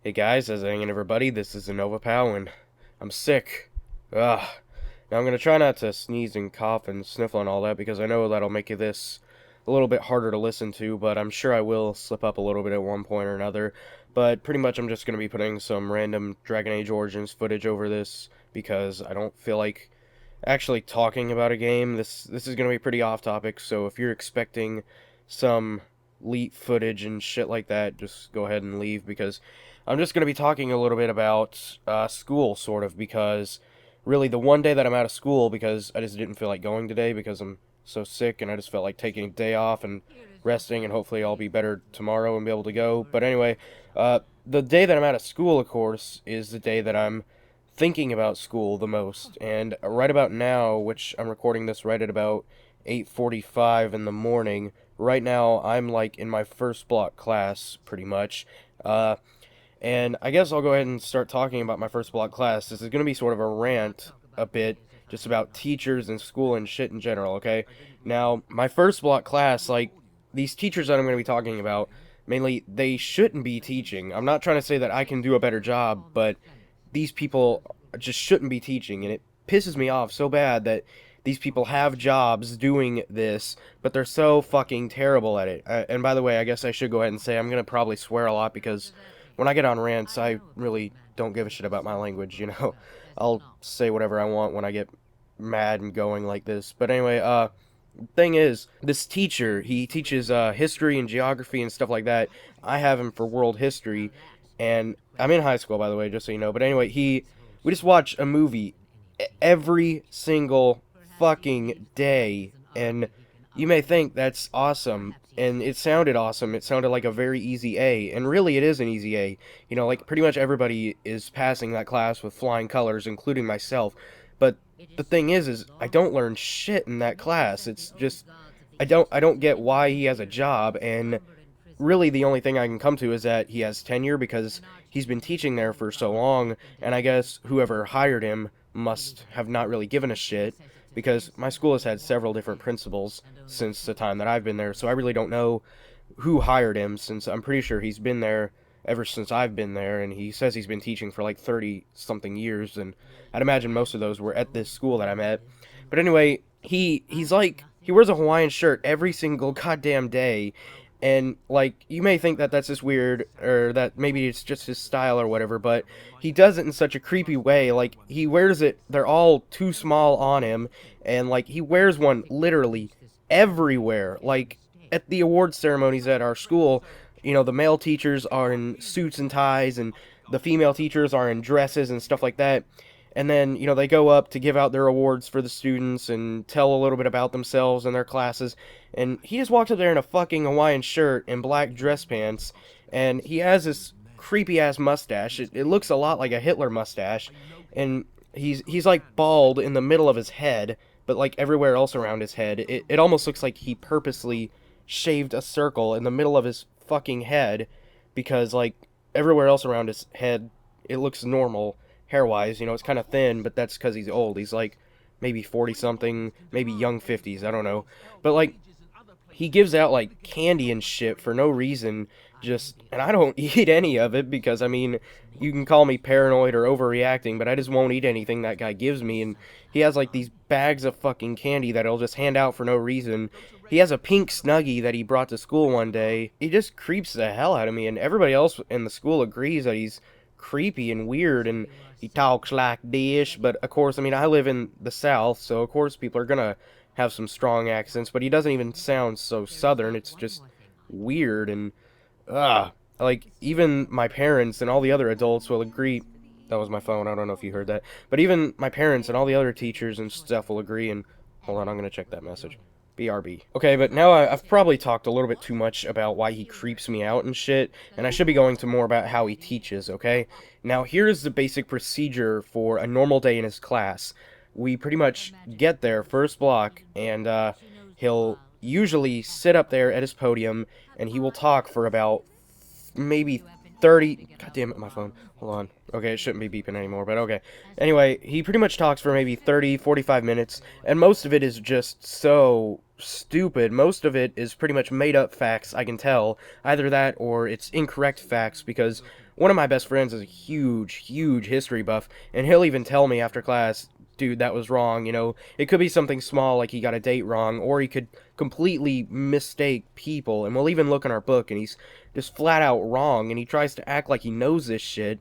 Hey guys, how's it hanging everybody? This is TheNovaPow and I'm sick. Ugh. Now I'm gonna try not to sneeze and cough and sniffle and all that because I know that'll make this a little bit harder to listen to, but I'm sure I will slip up a little bit at one point or another. But pretty much I'm just gonna be putting some random Dragon Age Origins footage over this because I don't feel like actually talking about a game. This is gonna be pretty off topic, so if you're expecting some leak footage and shit like that, just go ahead and leave because I'm just gonna be talking a little bit about school, sort of, because really the one day that I'm out of school because I just didn't feel like going today because I'm so sick and I just felt like taking a day off and resting and hopefully I'll be better tomorrow and be able to go. But anyway, the day that I'm out of school, of course, is the day that I'm thinking about school the most. And right about now, which I'm recording this right at about 8:45 in the morning, right now I'm like in my first block class, pretty much. And I guess I'll go ahead and start talking about my first block class. This is going to be sort of a rant a bit, just about teachers and school and shit in general, okay? Now, my first block class, like, these teachers that I'm going to be talking about, mainly, they shouldn't be teaching. I'm not trying to say that I can do a better job, but these people just shouldn't be teaching, and it pisses me off so bad that these people have jobs doing this, but they're so fucking terrible at it. And by the way, I guess I should go ahead and say I'm gonna probably swear a lot because when I get on rants, I really don't give a shit about my language, you know? I'll say whatever I want when I get mad and going like this. But anyway, thing is, this teacher, he teaches history and geography and stuff like that. I have him for world history, and I'm in high school, by the way, just so you know. But anyway, we just watch a movie every single fucking day, and you may think that's awesome, and it sounded awesome. It sounded like a very easy A, and really it is an easy A. You know, like pretty much everybody is passing that class with flying colors, including myself. But the thing is I don't learn shit in that class. It's just I don't get why he has a job, and really the only thing I can come to is that he has tenure because he's been teaching there for so long, and I guess whoever hired him must have not really given a shit because my school has had several different principals since the time that I've been there, so I really don't know who hired him since I'm pretty sure he's been there ever since I've been there, and he says he's been teaching for like 30 something years, and I'd imagine most of those were at this school that I'm at. But anyway, he's like he wears a Hawaiian shirt every single goddamn day, and like you may think that that's just weird or that maybe it's just his style or whatever, but he does it in such a creepy way. Like he wears it, they're all too small on him, and like he wears one literally everywhere. Like at the award ceremonies at our school, you know, the male teachers are in suits and ties and the female teachers are in dresses and stuff like that. And then, you know, they go up to give out their awards for the students and tell a little bit about themselves and their classes. And he just walked up there in a fucking Hawaiian shirt and black dress pants. And he has this creepy ass mustache. It looks a lot like a Hitler mustache. And he's like bald in the middle of his head, but like everywhere else around his head. It almost looks like he purposely shaved a circle in the middle of his fucking head because like everywhere else around his head it looks normal hair wise. You know, it's kind of thin, but that's because he's old. He's like maybe 40 something, maybe young 50s, I don't know. But like he gives out like candy and shit for no reason, just, and I don't eat any of it because I mean you can call me paranoid or overreacting, but I just won't eat anything that guy gives me. And he has like these bags of fucking candy that he'll just hand out for no reason. He has a pink Snuggie that he brought to school one day. He just creeps the hell out of me, and everybody else in the school agrees that he's creepy and weird, and he talks like this. But of course, I mean, I live in the South, so of course people are gonna have some strong accents, but he doesn't even sound so Southern. It's just weird, and like even my parents and all the other adults will agree. That was my phone. I don't know if you heard that, but even my parents and all the other teachers and stuff will agree. And hold on, I'm gonna check that message. BRB. Okay, but now I've probably talked a little bit too much about why he creeps me out and shit, and I should be going to more about how he teaches, okay? Now, here's the basic procedure for a normal day in his class. We pretty much get there, first block, and he'll usually sit up there at his podium, and he will talk for about maybe 30... God damn it, my phone. Hold on. Okay, it shouldn't be beeping anymore, but okay. Anyway, he pretty much talks for maybe 30, 45 minutes, and most of it is just so stupid. Most of it is pretty much made up facts, I can tell. Either that or it's incorrect facts, because one of my best friends is a huge history buff, and he'll even tell me after class, dude, that was wrong. It could be something small, like he got a date wrong, or he could completely mistake people, and we'll even look in our book, and he's just flat out wrong, and he tries to act like he knows this shit,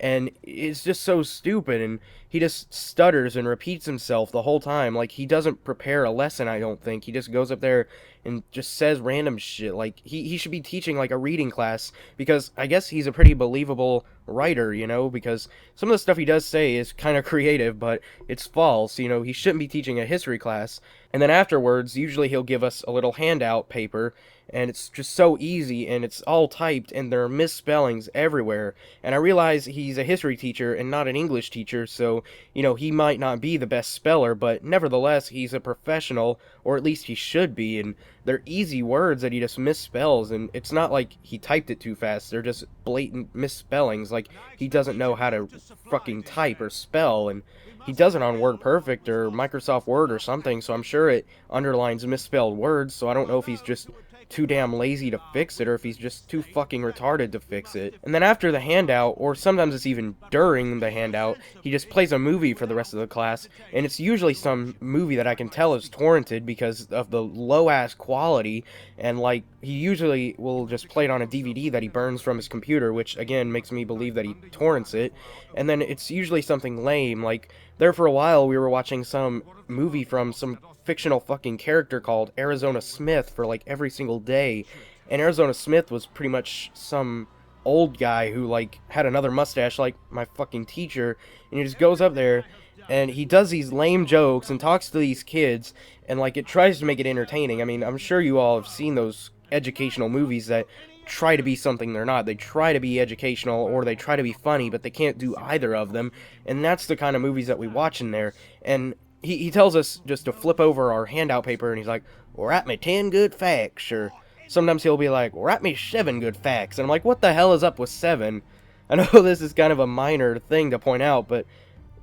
and it's just so stupid, and he just stutters and repeats himself the whole time. Like, he doesn't prepare a lesson, I don't think. He just goes up there and just says random shit. Like, he should be teaching, like, a reading class, because I guess he's a pretty believable writer, because some of the stuff he does say is kind of creative, but it's false. He shouldn't be teaching a history class. And then afterwards, usually he'll give us a little handout paper, and it's just so easy, and it's all typed, and there are misspellings everywhere. And I realize he's a history teacher and not an English teacher, so, he might not be the best speller, but nevertheless, he's a professional, or at least he should be, and they're easy words that he just misspells, and it's not like he typed it too fast, they're just blatant misspellings, like he doesn't know how to fucking type or spell, and he does it on WordPerfect or Microsoft Word or something, so I'm sure it underlines misspelled words, so I don't know if he's just too damn lazy to fix it, or if he's just too fucking retarded to fix it. And then after the handout, or sometimes it's even during the handout, he just plays a movie for the rest of the class, and it's usually some movie that I can tell is torrented because of the low-ass quality, and like, he usually will just play it on a DVD that he burns from his computer, which again makes me believe that he torrents it, and then it's usually something lame. Like, there for a while we were watching some movie from some fictional fucking character called Arizona Smith for like every single day, and Arizona Smith was pretty much some old guy who like had another mustache like my fucking teacher, and he just goes up there and he does these lame jokes and talks to these kids, and like it tries to make it entertaining. I mean, I'm sure you all have seen those educational movies that try to be something they're not. They try to be educational or they try to be funny, but they can't do either of them, and that's the kind of movies that we watch in there. And he tells us just to flip over our handout paper, and he's like, well, write me 10 good facts, or sometimes he'll be like, well, write me 7 good facts, and I'm like, what the hell is up with 7? I know this is kind of a minor thing to point out, but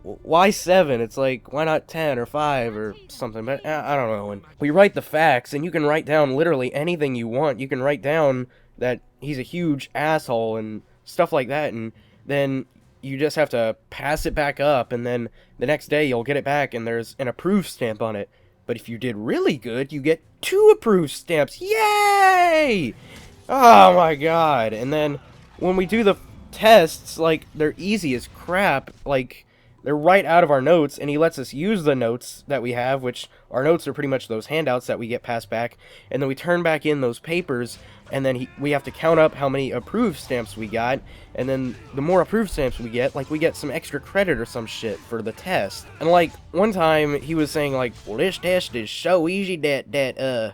why 7? It's like, why not 10 or 5 or something? But I don't know. And we write the facts, and you can write down literally anything you want. You can write down that he's a huge asshole and stuff like that, and then you just have to pass it back up, and then the next day you'll get it back and there's an approved stamp on it. But if you did really good, you get 2 approved stamps. Yay! Oh my god. And then when we do the tests, like, they're easy as crap. Like, they're right out of our notes, and he lets us use the notes that we have, which our notes are pretty much those handouts that we get passed back, and then we turn back in those papers, and then we have to count up how many approved stamps we got, and then the more approved stamps we get, like, we get some extra credit or some shit for the test. And like, one time he was saying like, well, this test is so easy that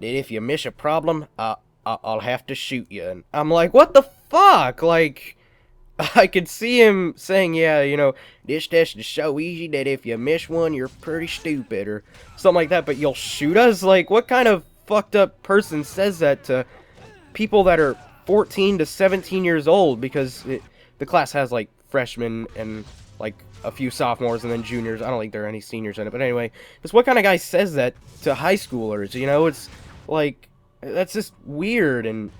if you miss a problem, I'll have to shoot you. And I'm like, what the fuck? Like, I could see him saying, yeah, this test is so easy that if you miss one, you're pretty stupid, or something like that, but you'll shoot us? Like, what kind of fucked up person says that to people that are 14 to 17 years old? Because the class has, like, freshmen and, like, a few sophomores and then juniors. I don't think there are any seniors in it, but anyway, just what kind of guy says that to high schoolers? It's, like, that's just weird, and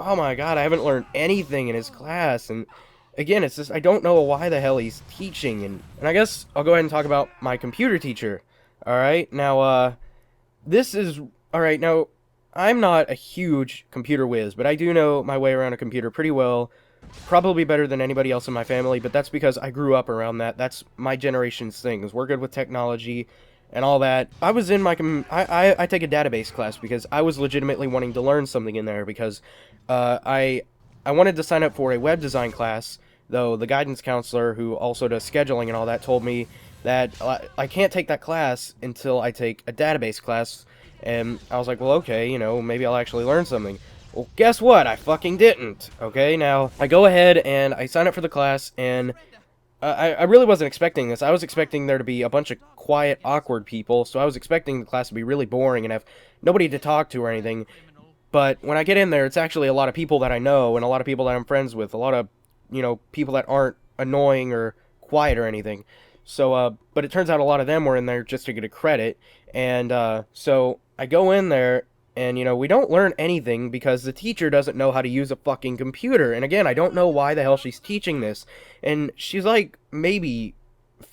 oh my god, I haven't learned anything in his class, and again, it's just, I don't know why the hell he's teaching, and I guess I'll go ahead and talk about my computer teacher. Alright, now, alright, now, I'm not a huge computer whiz, but I do know my way around a computer pretty well, probably better than anybody else in my family, but that's because I grew up around that. That's my generation's things. We're good with technology and all that. I was in my, I take a database class because I was legitimately wanting to learn something in there, because I wanted to sign up for a web design class, though the guidance counselor, who also does scheduling and all that, told me that I can't take that class until I take a database class, and I was like, well, okay, maybe I'll actually learn something. Well, guess what? I fucking didn't. Okay, now, I go ahead and I sign up for the class, and I really wasn't expecting this. I was expecting there to be a bunch of quiet, awkward people, so I was expecting the class to be really boring and have nobody to talk to or anything. But when I get in there, it's actually a lot of people that I know, and a lot of people that I'm friends with, a lot of, people that aren't annoying or quiet or anything. So, but it turns out a lot of them were in there just to get a credit, and so I go in there, And, you know, we don't learn anything because the teacher doesn't know how to use a fucking computer. And again, I don't know why the hell she's teaching this. And she's like, maybe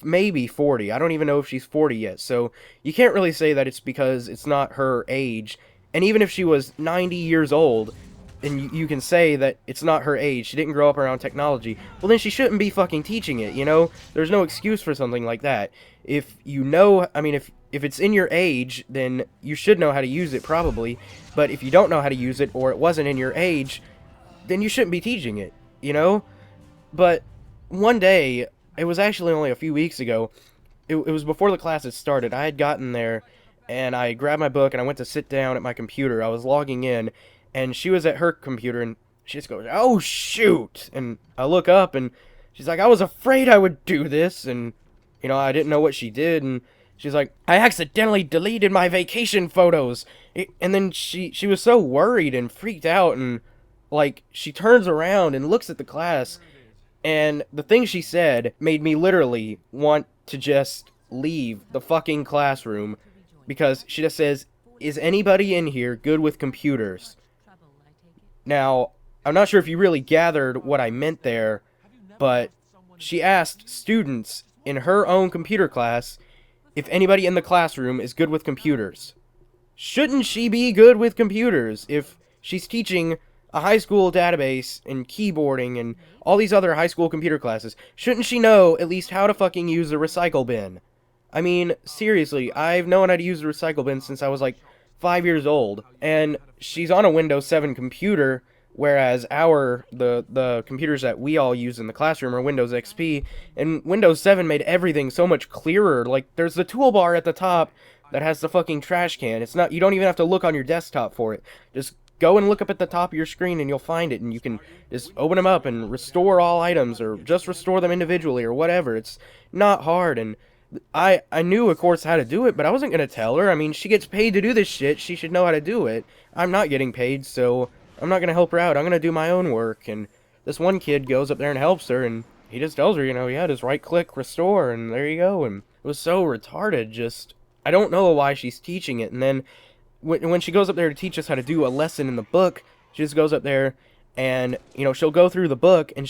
40. I don't even know if she's 40 yet. So you can't really say that it's because it's not her age. And even if she was 90 years old, and you can say that it's not her age, she didn't grow up around technology, well then she shouldn't be fucking teaching it, you know? There's no excuse for something like that. If you know, I mean, if it's in your age, then you should know how to use it, probably. But if you don't know how to use it, or it wasn't in your age, then you shouldn't be teaching it, you know? But one day, it was actually only a few weeks ago, it was before the class had started, I had gotten there, and I grabbed my book, and I went to sit down at my computer. I was logging in, and she was at her computer, and she just goes, "Oh, shoot!" And I look up, and she's like, "I was afraid I would do this," and, you know, I didn't know what she did, and she's like, "I accidentally deleted my vacation photos." And then she was so worried and freaked out, and, like, she turns around and looks at the class, and the thing she said made me literally want to just leave the fucking classroom, because she just says, "Is anybody in here good with computers?" Now, I'm not sure if you really gathered what I meant there, but she asked students in her own computer class if anybody in the classroom is good with computers. Shouldn't she be good with computers if she's teaching a high school database and keyboarding and all these other high school computer classes? Shouldn't she know at least how to fucking use a recycle bin? I mean, seriously, I've known how to use a recycle bin since I was like 5 years old, and she's on a Windows 7 computer, whereas the computers that we all use in the classroom are Windows XP, and Windows 7 made everything so much clearer. Like, there's the toolbar at the top that has the fucking trash can. It's not, you don't even have to look on your desktop for it. Just go and look up at the top of your screen and you'll find it, and you can just open them up and restore all items, or just restore them individually, or whatever. It's not hard, and I knew, of course, how to do it, but I wasn't going to tell her. I mean, she gets paid to do this shit. She should know how to do it. I'm not getting paid, so I'm not going to help her out. I'm going to do my own work. And this one kid goes up there and helps her, and he just tells her, you know, yeah, just right-click, restore, and there you go. And it was so retarded, just, I don't know why she's teaching it. And then when she goes up there to teach us how to do a lesson in the book, she just goes up there and, you know, she'll go through the book, and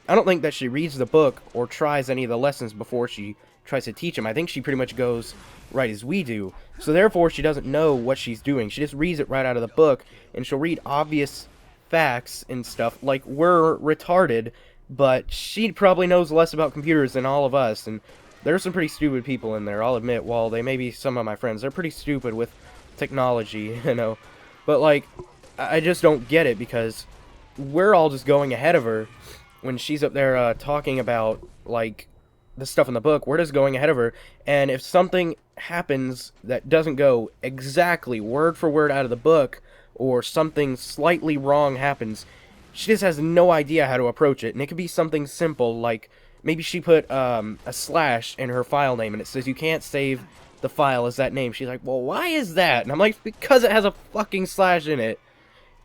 I don't think that she reads the book or tries any of the lessons before she tries to teach him. I think she pretty much goes right as we do. So therefore, she doesn't know what she's doing. She just reads it right out of the book, and she'll read obvious facts and stuff like we're retarded, but she probably knows less about computers than all of us. And there's some pretty stupid people in there, I'll admit. While they may be some of my friends, they're pretty stupid with technology, you know. But, like, I just don't get it, because we're all just going ahead of her when she's up there talking about, like, the stuff in the book. We're just going ahead of her, and if something happens that doesn't go exactly word for word out of the book, or something slightly wrong happens, she just has no idea how to approach it. And it could be something simple, like maybe she put a slash in her file name, and it says you can't save the file as that name. She's like, well, why is that? And I'm like, because it has a fucking slash in it.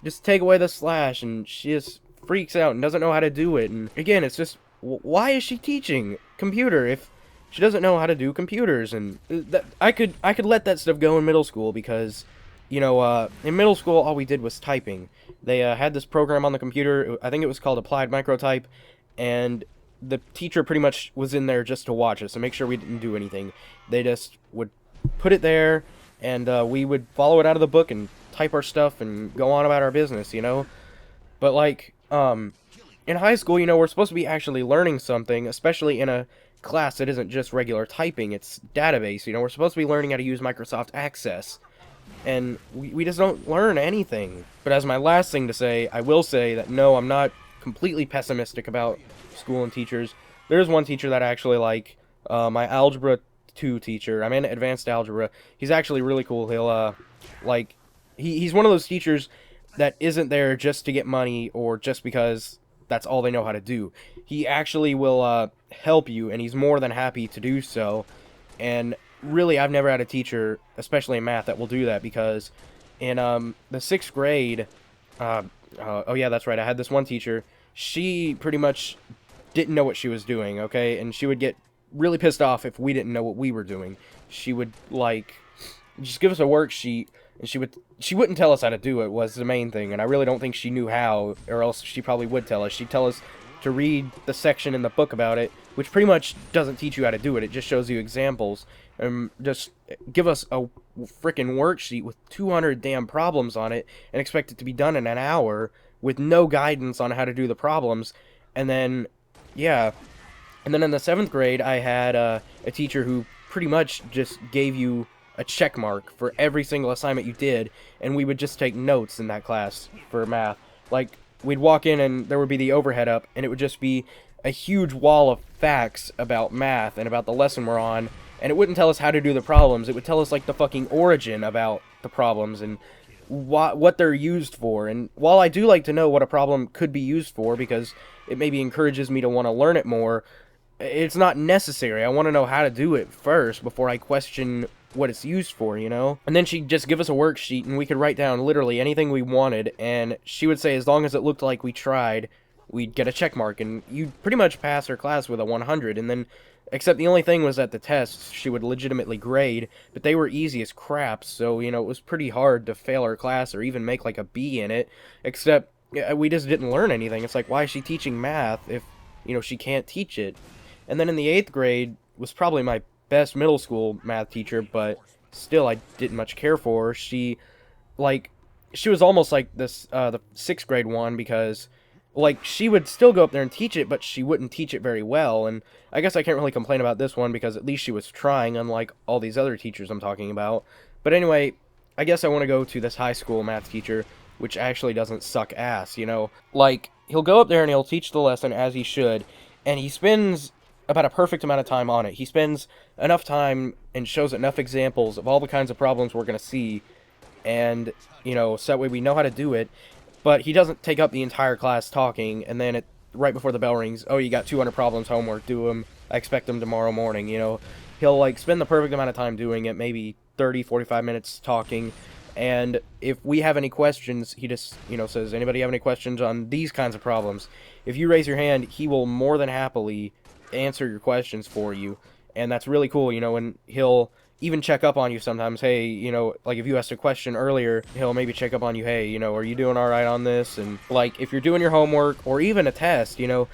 Just take away the slash. And she just freaks out and doesn't know how to do it. And again, it's just, why is she teaching computer if she doesn't know how to do computers? And that, I could let that stuff go in middle school, because, you know, in middle school all we did was typing. They had this program on the computer. I think it was called Applied Microtype, and the teacher pretty much was in there just to watch us and make sure we didn't do anything. They just would put it there, and we would follow it out of the book and type our stuff and go on about our business, you know. But, like, in high school, you know, we're supposed to be actually learning something, especially in a class that isn't just regular typing, it's database, you know. We're supposed to be learning how to use Microsoft Access, and we just don't learn anything. But as my last thing to say, I will say that no, I'm not completely pessimistic about school and teachers. There's one teacher that I actually like, my Algebra 2 teacher. I'm in Advanced Algebra. He's actually really cool. He'll, like, he's one of those teachers that isn't there just to get money or just because that's all they know how to do. He actually will help you, and he's more than happy to do so. And really, I've never had a teacher, especially in math, that will do that, because in the 6th grade, oh yeah, that's right, I had this one teacher. She pretty much didn't know what she was doing, okay? And she would get really pissed off if we didn't know what we were doing. She would, like, just give us a worksheet and she wouldn't tell us how to do it was the main thing, and I really don't think she knew how, or else she probably would tell us. She'd tell us to read the section in the book about it, which pretty much doesn't teach you how to do it. It just shows you examples, and just give us a freaking worksheet with 200 damn problems on it and expect it to be done in an hour with no guidance on how to do the problems. And then, yeah. And then in the 7th grade, I had a teacher who pretty much just gave you a check mark for every single assignment you did, and we would just take notes in that class for math. Like, we'd walk in and there would be the overhead up, and it would just be a huge wall of facts about math and about the lesson we're on, and it wouldn't tell us how to do the problems. It would tell us, like, the fucking origin about the problems and what they're used for. And while I do like to know what a problem could be used for, because it maybe encourages me to want to learn it more, it's not necessary. I want to know how to do it first before I question what it's used for, you know? And then she'd just give us a worksheet, and we could write down literally anything we wanted, and she would say as long as it looked like we tried, we'd get a check mark, and you'd pretty much pass her class with a 100, and then, except the only thing was that the tests she would legitimately grade, but they were easy as crap, so, you know, it was pretty hard to fail her class or even make, like, a B in it, except we just didn't learn anything. It's like, why is she teaching math if, you know, she can't teach it? And then in the 8th grade was probably my best middle school math teacher, but still I didn't much care for her. She was almost like this, the 6th grade one, because, like, she would still go up there and teach it, but she wouldn't teach it very well, and I guess I can't really complain about this one, because at least she was trying, unlike all these other teachers I'm talking about. But anyway, I guess I want to go to this high school math teacher, which actually doesn't suck ass, you know? Like, he'll go up there and he'll teach the lesson as he should, and he spends about a perfect amount of time on it. He spends enough time and shows enough examples of all the kinds of problems we're going to see, and, you know, so that way we know how to do it, but he doesn't take up the entire class talking, and then right before the bell rings, oh, you got 200 problems, homework, do them, I expect them tomorrow morning, you know. He'll, like, spend the perfect amount of time doing it, maybe 30, 45 minutes talking, and if we have any questions, he just, you know, says, anybody have any questions on these kinds of problems? If you raise your hand, he will more than happily answer your questions for you, and that's really cool, you know. And he'll even check up on you sometimes. Hey, you know, like, if you asked a question earlier, he'll maybe check up on you. Hey, you know, are you doing all right on this? And, like, if you're doing your homework or even a test, you know,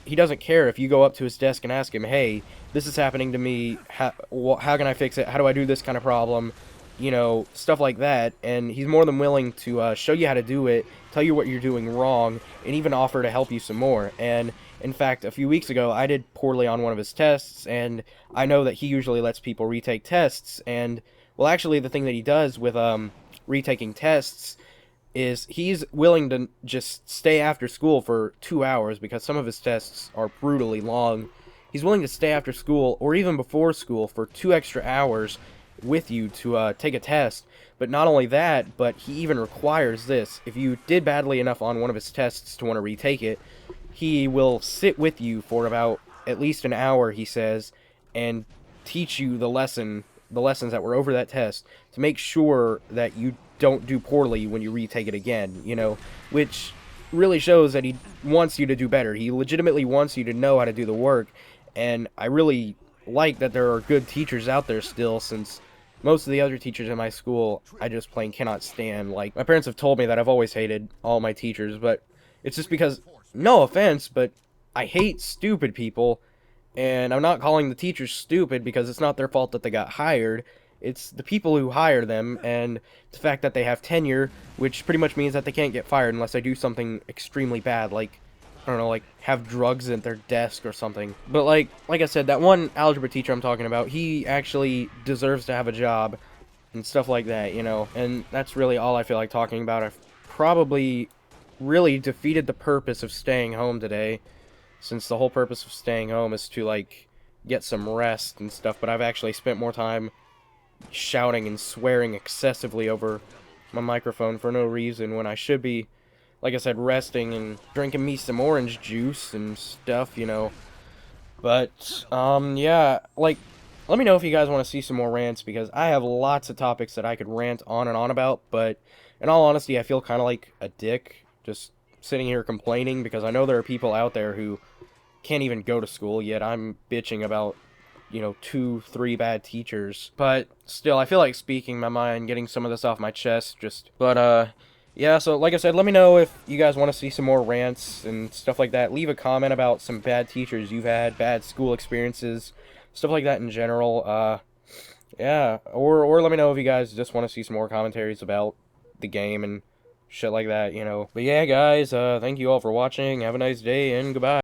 he doesn't care if you go up to his desk and ask him, hey, this is happening to me, how can I fix it? How do I do this kind of problem? You know, stuff like that. And he's more than willing to show you how to do it, tell you what you're doing wrong, and even offer to help you some more. And in fact, a few weeks ago, I did poorly on one of his tests, and I know that he usually lets people retake tests, and, well, actually, the thing that he does with retaking tests is he's willing to just stay after school for 2 hours, because some of his tests are brutally long. He's willing to stay after school, or even before school, for 2 extra hours with you to take a test. But not only that, but he even requires this. If you did badly enough on one of his tests to want to retake it, he will sit with you for about at least an hour, he says, and teach you the lessons that were over that test, to make sure that you don't do poorly when you retake it again, you know, which really shows that he wants you to do better. He legitimately wants you to know how to do the work, and I really like that there are good teachers out there still, since most of the other teachers in my school I just plain cannot stand. Like, my parents have told me that I've always hated all my teachers, but it's just because, no offense, but I hate stupid people, and I'm not calling the teachers stupid because it's not their fault that they got hired. It's the people who hire them, and the fact that they have tenure, which pretty much means that they can't get fired unless they do something extremely bad, like, I don't know, like, have drugs at their desk or something. But, like I said, that one algebra teacher I'm talking about, he actually deserves to have a job, and stuff like that, you know, and that's really all I feel like talking about. I've probably really defeated the purpose of staying home today, since the whole purpose of staying home is to, like, get some rest and stuff, but I've actually spent more time shouting and swearing excessively over my microphone for no reason, when I should be, like I said, resting and drinking me some orange juice and stuff, you know. But, yeah, like, let me know if you guys want to see some more rants, because I have lots of topics that I could rant on and on about, but in all honesty, I feel kind of like a dick just sitting here complaining, because I know there are people out there who can't even go to school, yet I'm bitching about, you know, 2, 3 bad teachers. But still, I feel like speaking my mind, getting some of this off my chest, yeah, so like I said, let me know if you guys want to see some more rants and stuff like that. Leave a comment about some bad teachers you've had, bad school experiences, stuff like that in general. Yeah, or let me know if you guys just want to see some more commentaries about the game and shit like that, you know. But yeah, guys, thank you all for watching. Have a nice day, and goodbye.